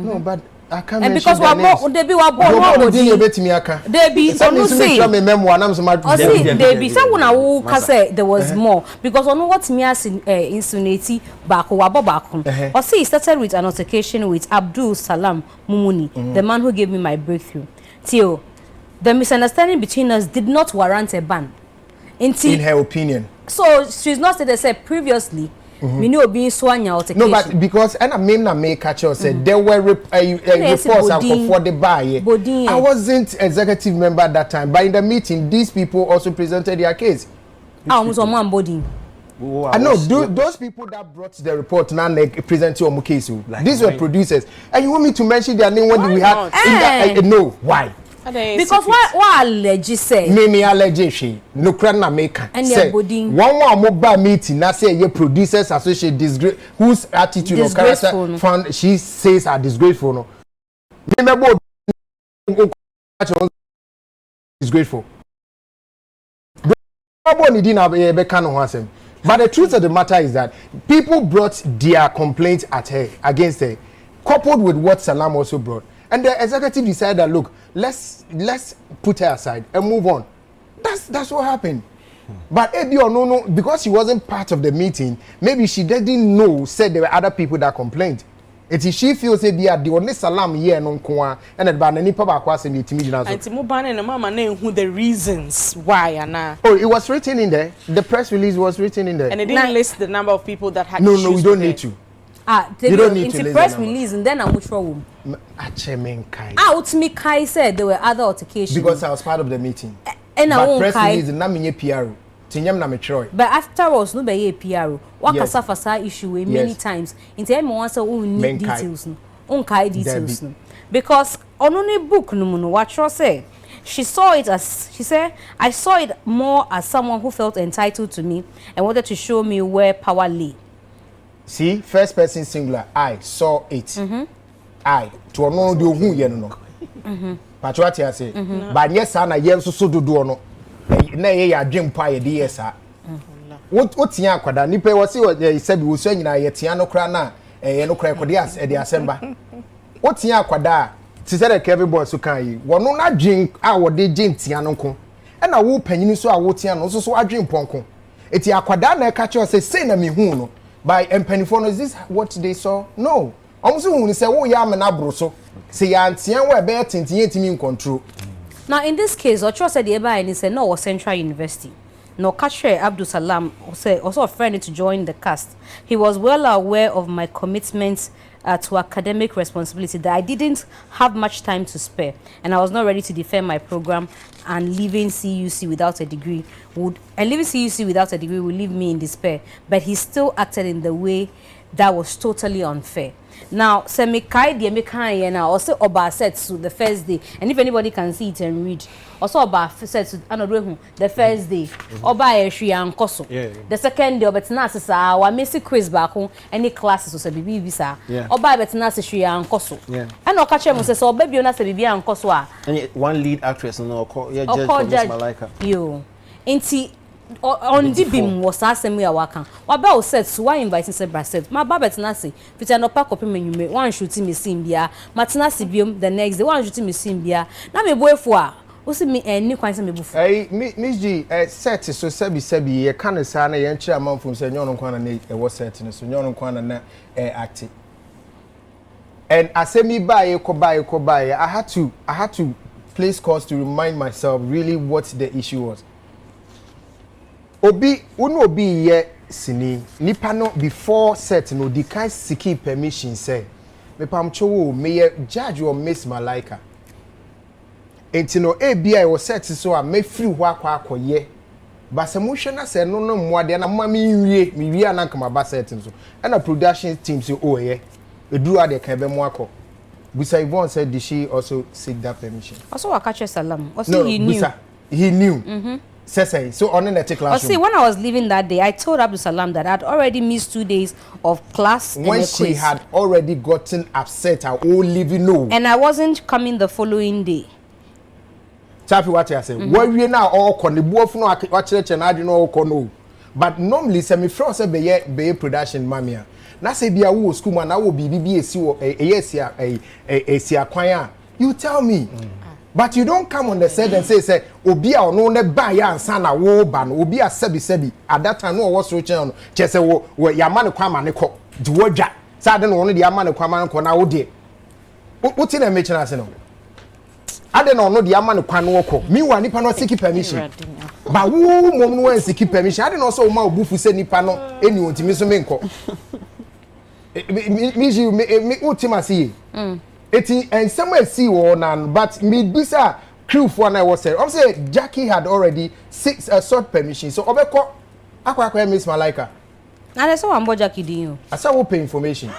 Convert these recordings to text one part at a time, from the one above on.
No, but I can't and mention because they be born they be say there was more because on what me as insinuate back or say he started with an altercation with Abdul Salam Mumuni, the man who gave me my breakthrough. Till the misunderstanding between us did not warrant a ban. In her opinion. So she's not said they said previously. Me know being swanya altercation. No, but because and I mean na make catch said there were reports for the buy. I wasn't executive member at that time, but in the meeting these people also presented their case. I know those people that brought the report now present your case. These were producers, and you want me to mention their name when we had no why. Because why allege say me allege she no kra na make say one mobile meeting na say your producers associate disgrace whose attitude or character found she says are disgraceful no me disgraceful but the truth of the matter is that people brought their complaints at her against her coupled with what Salam also brought. And the executive decided that look, let's put her aside and move on. That's what happened. But maybe or no, because she wasn't part of the meeting, maybe she didn't know. Said there were other people that complained. It is she feels that the only Salam here no kwa and the banana papa kwase me timi jina so. And Timobane and mama name who the reasons why ana. Oh, it was written in there. The press release was written in there. And it didn't list the number of people that had No, we don't need to. You don't need to press release and then I'm which room. Out me Kai said there were other altercations. Because I was part of the meeting. And I won't press release na me PR. Tinyam na me Troy. But afterwards no be PR. Wakasa fasa issue many times. Into em want say need details no. Kai details no. Because on only book no what say. She saw it as she said I saw it more as someone who felt entitled to me and wanted to show me where power lay. See, first person singular. I saw it. I to no do who ye no. But what I say, but yes, I am so do no. Na ye ya dream pa ye dey sa. What tia kwada nipa wo se we sabi wo so nyina ye tia no kra na ye no kra kode as e dey asemba. What tia kwada ti say the Kevin boy so kan yi. Wo no na dream a wo dey dream tia no ko. E na wo panyini so a wo tia no so adream ponko. Eti akwada na e ka che say na me hu no. By empenifon is this what they saw? No. Almost who say oh ya na broso. Say ya antian we be tintin in control. Now in this case, Ocho said the eba and said no was Central University. No Kashre Abdul Salam also a friend to join the cast. He was well aware of my commitments to academic responsibility that I didn't have much time to spare and I was not ready to defend my program and leaving CUC without a degree would leave me in despair, but he still acted in the way that was totally unfair. Now, Semikai the Mekai now also Oba said to the first day, and if anybody can see it and read, also Oba said to Anorehu the first day, Oba Shri and Koso. The second day, but Nasisa, or Missy quiz back home, any classes was a baby visa. Oba but Nasa Shri and Koso. And Okachem says, oh, baby, Nasa Bibi and Kosoa. One lead actress, no, Judge Malika. You. Inti. On the beam was asking me a waka. What about said, so I invited said Brasset. My babet Nasi, which I no pack up in you one shooting me Simbia, Matinasi bium the next day, one shooting me Simbia. Now me boy for who see me and new kinds of me before. Hey, Miss G, set so Sebi, a can of sana, and chairman from Senor Kwana, was certain, so Senor Kwana acting. And I said me buy, I had to place calls to remind myself really what the issue was. Obi ye sini nipa no before set no di kan siki permission say me pamcho wo me judge or Miss Malaika enti no ABI was set so a me free ho akoye ba se mo hwe na se no moade na ma me wie na kama ba set so and a production team so oh ye eduru ade kan be mo akọ Busa Yvonne said did she also seek that permission also Wakache Salam also he knew he knew So on in the classroom. See, when I was leaving that day, I told Abdul Salam that I'd already missed 2 days of class. When she had already gotten upset, I will leave you know. And I wasn't coming the following day. Chappy, what I say? What we now all con the both no watch church and I don't know no. But normally, semi frost be production mamia. na say bia wo school man na wo bibi esi wo esi akwan you tell me. But you don't come on the set and say obi a ono ne ba ya ansa na wo ba no obi a sebi at that time no was so channel che say wo ya ma ne kwama ne kɔ di wodwa sa de no ono de ama ne kwama ne kɔ na wo de wo ti na me chena se no ade no ono de ama ne kwan no kɔ mi wa nipa no seek permission ba wo mom no wan seek permission ade no so ma obufu se nipa no eni ontimi so me nkɔ me ultima see eti and somewhere see one but me bisa crew for na was say say Jackie had already 6 short permission so obeko akwa Miss Malaika na le so ambo Jackie din o asa wo pay information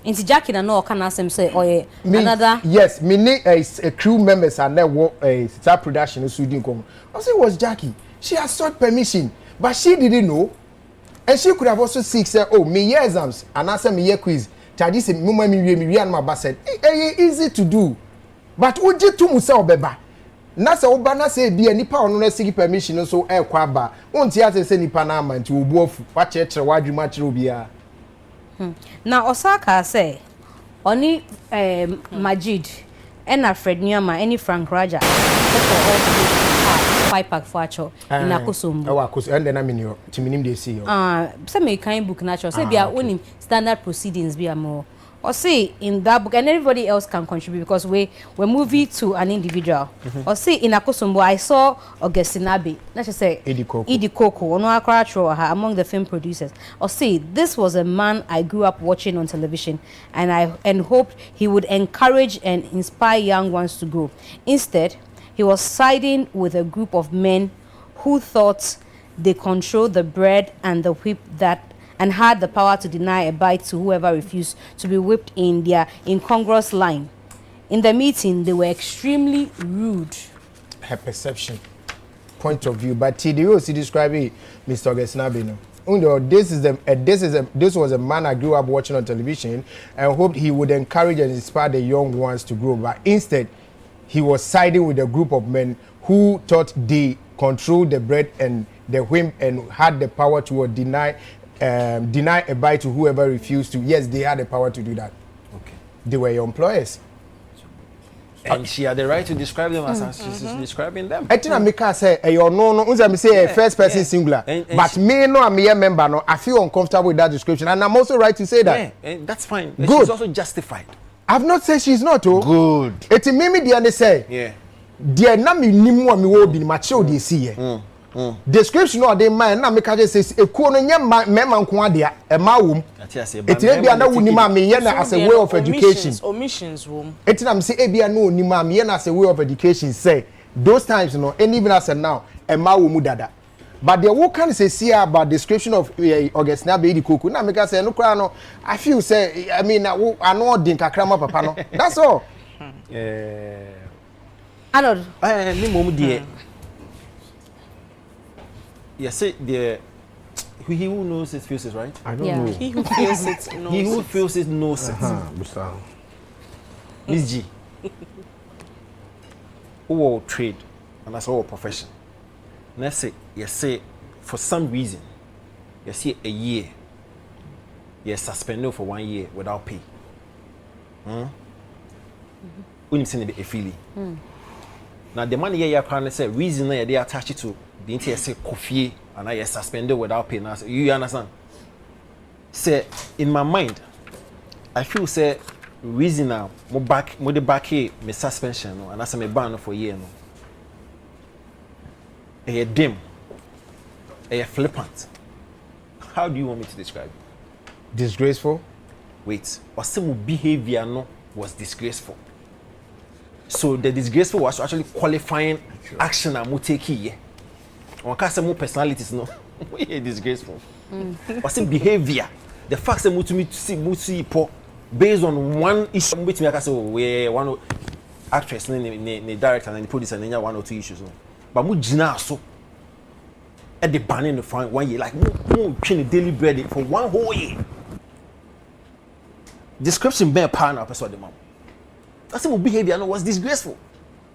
inti Jackie na no kana asem say oye another yes me need a crew members and there wo star production so din kom say was Jackie she has short permission but she didn't know and she could have also say oh me year exams and answer me year quiz charge say mama mi wie an ma said easy to do but uji to musa obeba na se oba na se bia nipa ono na seek permission so e kwa ba wonti ase se nipa na ama nti obu afu wa chekere wadwuma kire obia na Osaka say oni Majid ena Fred Nyama any Frank Raja five pack for acho ina kosombo wa koso ende na minio timinim de see yo say me kind book natural say bia onim standard proceedings bia mo or say in that book and everybody else can contribute because we're moving to an individual or say in akosombo I saw Augustinabe let's just say Idi Koko ono akra among the film producers or say this was a man I grew up watching on television and hoped he would encourage and inspire young ones to grow. Instead he was siding with a group of men who thought they controlled the bread and the whip and had the power to deny a bite to whoever refused to be whipped in their incongruous line. In the meeting, they were extremely rude. Her perception, point of view, but TDO describing Mr. Augustinabe. This was a man I grew up watching on television and hoped he would encourage and inspire the young ones to grow. But instead, he was siding with a group of men who thought they controlled the bread and the whip and had the power to deny a bite to whoever refused to. Yes, they had the power to do that. Okay. They were your employers. And she had the right to describe them as she's describing them. I think I make her say, "You no, unza me say first person singular." But me no, I'm a member. No, I feel uncomfortable with that description, and I'm also right to say that. Yeah, and that's fine. Good. She's also justified. I've not said she's not. Oh, good. It's me the say. Yeah. Dear na me nimu ami wo bi ma che o de see here. Description or the man na make her say e ku no nya mema nko ade a e ma wom. It e bia na woni ma me ye na as a way of education. Omissions wom. It na me say e bia na woni ma me ye na as a way of education say those times you know and even as now e ma wom dada. But the what can say see about description of Augustinabe Idi Koko na make her say no kra no I feel say I mean I know din kakra ma papa no. That's all. Arnold. Me mom dear. Yes, the he who knows it feels it, right? I don't know. He who feels it knows. He who feels it knows it. Miss G. Who trade and that's our profession. Let's say, you say for some reason, you see a year, you're suspended for 1 year without pay. When you send a feeling. Now the money you're planning say reason they attach it to the entire say coffee and I suspended without pay. Now you understand? Say in my mind, I feel say reason now mo the back here me suspension no and that's me ban for year no. A dim, a flippant. How do you want me to describe it? Disgraceful. Wait, or some behavior no was disgraceful. So the disgraceful was actually qualifying action and mo take here. One can say more personalities no. We disgraceful. Or some behavior. The fact that mo to see po based on one issue which me I can say we one actress the director and the producer and one or two issues no. But mo gina so at the banning the fine 1 year like mo train the daily bread for 1 whole year. Description be a partner person the mom. That's my behavior no was disgraceful.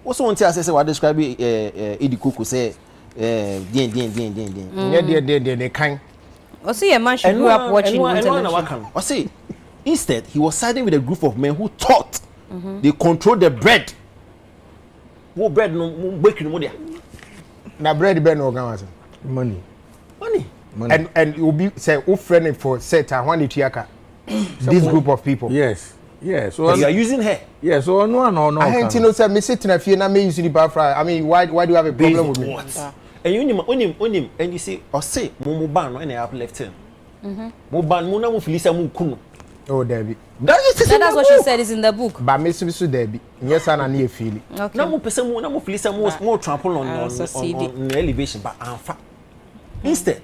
Also want to say what describe Idi Koko say den. Yeah, they kind. I see a man she grew up watching television. I say, instead, he was siding with a group of men who thought they control the bread. What bread no baking no there? Na bread be no organize. Money. And you be say who friend for set when the tiaka. This group of people. Yes. So you are using her. Yes. So no. I ain't know say me sit in a fear na me use the bar fry. I mean, why do you have a problem with me? What? And you and you see or say mo ban when I have left him. Mo ban mo na mo filisa mo kunu. Oh, Debbie. That's what she said is in the book. But me so Debbie. Yes, I need a feeling. Okay. Na mo pese mo na mo filisa mo trample on elevation but anfa. Instead,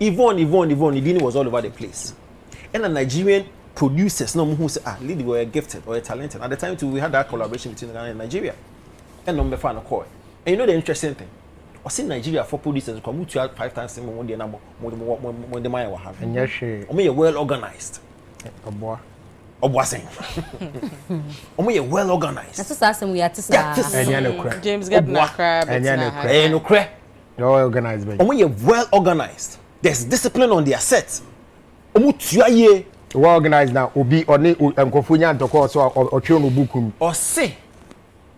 Yvonne was all over the place. And the Nigerian producers no who say Lily were gifted or talented. At the time too, we had that collaboration between Ghana and Nigeria. And number 5 no call. And you know the interesting thing. I see Nigeria for producers come to 5 times more than number more the money we have. And yes, she well organized. Saying. Well organized. That's just we are to say. James get na crab. And no crap. Well organized, baby. Well organized. There's discipline on their set. Well organized now. Obi oni enkofunya ntoko so o twe no bukum. Or say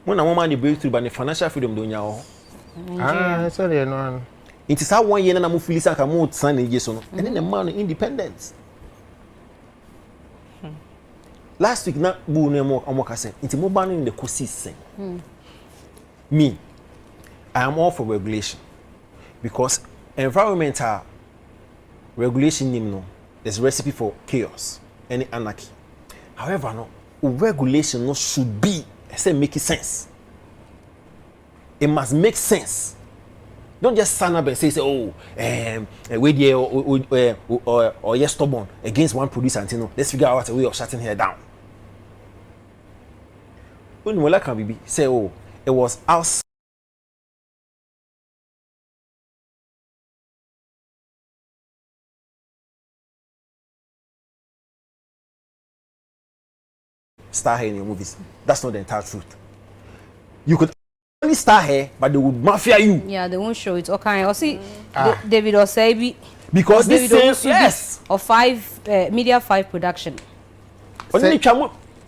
when a woman dey breakthrough by the financial freedom do nya ho. So they no. It is how 1 year na mo feel say mo san na so no. And then the man independence. Last week na bu no mo omoka say it mo ban in the courses. Me I am all for regulation because environmental regulation no there's a recipe for chaos and anarchy. However, no regulation no should be say make sense. It must make sense. Don't just stand up and say wait there or yes stubborn against one producer and let's figure out a way of shutting her down. When you like can say it was outside star her in your movies. That's not the entire truth. You could only star her, but they would mafia you. Yeah, they won't show it. Okay, I'll see David Osebi. Because this says yes. Or 5 Media 5 production.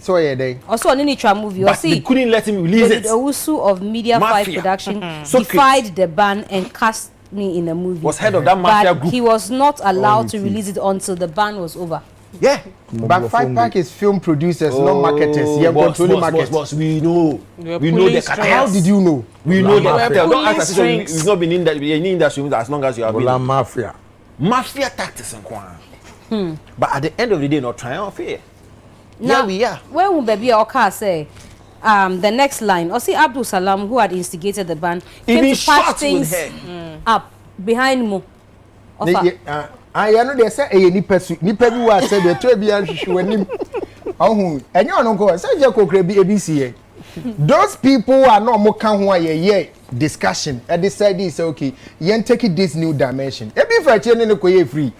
So yeah, they. Also on any movie. But they couldn't let him release David it. Owusu of Media Mafia. 5 production So defied the ban and cast me in the movie. Was head of that mafia but group. He was not allowed to release it until the ban was over. Yeah. But 5 Pack is film producers, not marketers. Yeah, controlling markets. Boss, we know. We know the cartels. How did you know? We know the cartel. Don't Police ask us. We've not been in that industry as long as you have been. Mafia. Mafia tactics and kwan. But at the end of the day, not triumph here. Now, Here we are. Where will baby Oka say? The next line. Or see Abdul Salam, who had instigated the ban, came to patch things up behind Mo. I know they say nipa bi wa say the try bi anhwehwe wanim ohun enye ono ko say je kokre bi abc. Those people are not mo kan ho aye discussion and decide this okay yen take it this new dimension e bi fa che ne ko ye free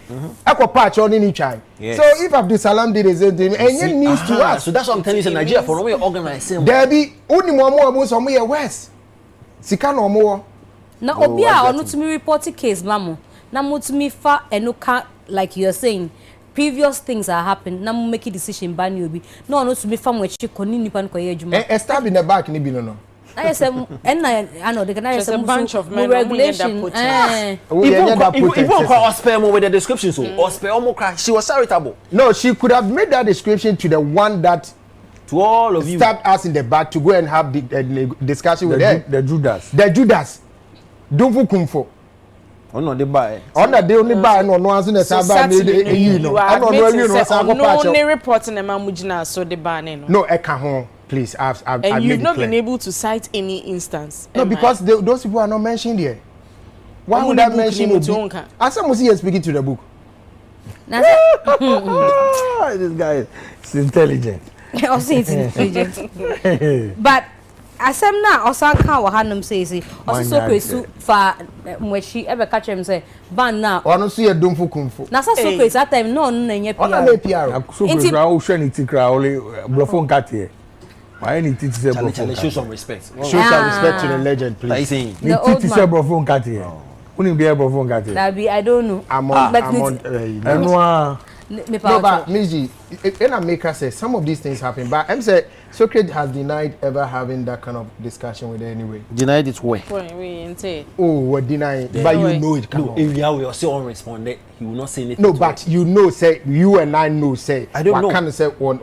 akọ patch on ni try. So if Abdul Salam did the same thing enye news to us. So that's what I'm telling you, Nigeria for we organizing. There be uni mo so mo ye west sika no mo na obi a onu to me report case mamo na mo to me fa enuka like you're saying previous things are happening na mo make a decision ban you obi na onu to me fa mo echi koni nipa nko ye adwuma stab in the back ni bi no I say and I know they can say a bunch of men regulation even call spare more with the description so or spare more she was charitable. No, she could have made that description to the one that to all of you stabbed us in the back to go and have the discussion with them. The Judas don't for kumfo. Oh no, they buy. On that they only buy no answer the saba you know. I don't know you know some patch. No only reporting them mujina so they ban no. No, eka ho please. And you've not been able to cite any instance. No, because those people are not mentioned here. Why would I mention it? As someone is speaking to the book. This guy is intelligent. Also intelligent. But asem na osanka wa hanum say also kwesu fa mwachi ebe ka chem say ban na ono so ye domfo kumfo na so kwesu that time no na nya PR ona na PR so kwesu a wo hwe ni tikra ole blofo nkate why ni titi say show some respect to the legend please saying ni titi say blofo nkate Unim be Blofo Nkate. That be I don't know. I'm on Enwa. Me no, but Miji, in America says some of these things happen, but I'm saying Socrates has denied ever having that kind of discussion with her anyway. Denied it where? Oh, what denying? Yeah. But you know it. No, if Yahweh was still unresponded, he will not say anything. No, but you know, say you and I know, say I don't know. What kind of say on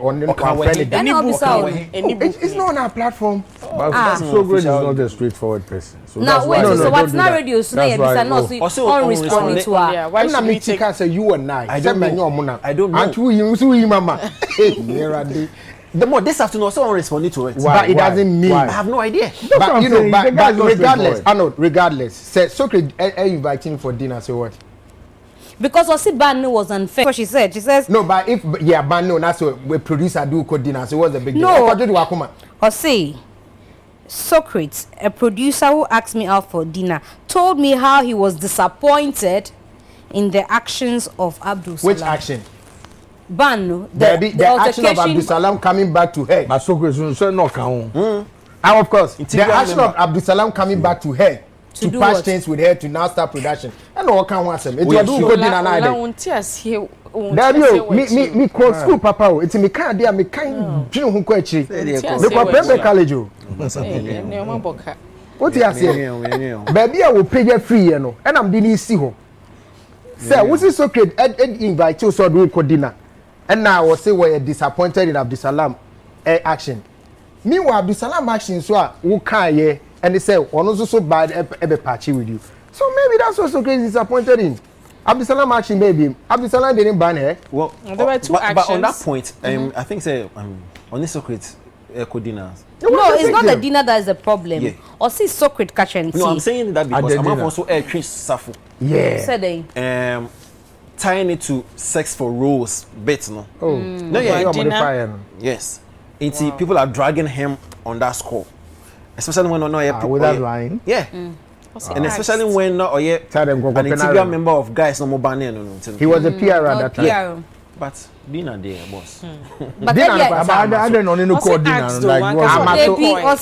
it's not on our platform. But Socrates is not a straightforward person. So now wait, so what's not radio? So that's why not unresponding to her. Why should we take? Say you and I don't know. I don't know. Aren't you, mama? The more this afternoon also unresponding to it. Why? But it doesn't mean. I have no idea. But you know, but regardless, I know, regardless. Say Socrates, are you inviting for dinner? So what? Because Osi Banu was unfair. What she says no, but if Banu, that's what we producer do code dinner. So what's the big deal? No. Osi Socrates, a producer who asked me out for dinner, told me how he was disappointed in the actions of Abdul Salam. Which action? Banu, the action of Abdul Salam coming back to her. But Socrates so no count. And of course, the action of Abdul Salam coming back to her to patch things with her to now start production. And no one can want them. It will do good dinner night. Me call school papa. It's me can't dear me can't dream who quite cheap. Look what Pembe College. What you say? Baby, I will pay you free, you know. And I'm being see her. Sir, what's it Socrates? Invite you so do good dinner. And now I will say we're disappointed in Abdul Salam action. Meanwhile, Abdul Salam action so who can't ye and they say one also so bad ever patchy with you. So maybe that's what Socrates is disappointed in. Abdul Salam action maybe. Abdul Salam didn't ban her. Well, there were two actions. But on that point, I think say on this Socrates dinners. No, it's not the dinner that is the problem. Yeah. Or see Socrates catch and see. No, I'm saying that because I'm also Chris Safo. Yeah. Said they. Tying it to sex for roles bit no. Oh. No, yeah. Yes. Wow. People are dragging him on that score. Especially when with that line. Yeah. And especially when an integral member of guys no more banning. He was a PR at that time. Yeah. But dinner there, boss. But I don't know no dinner like what?